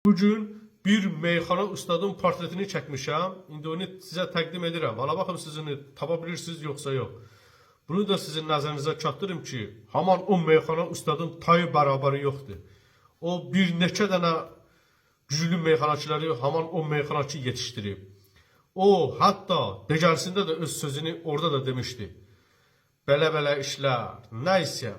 Bugün bir meyxana ustadın portretini çəkmişəm. İndi onu sizə təqdim edirəm. Hala baxın siz onu tapa bilirsiniz yoxsa yox. Bunu da sizin nəzərinizə çatdırım ki, haman o meyxana ustadın tayı bərabəri yoxdur. O bir neçə dənə güclü meyxanaçıları haman o meyxanaçı yetişdirib. O hatta becərisində də öz sözünü orada da demişdi. Belə-belə işlər, nəysə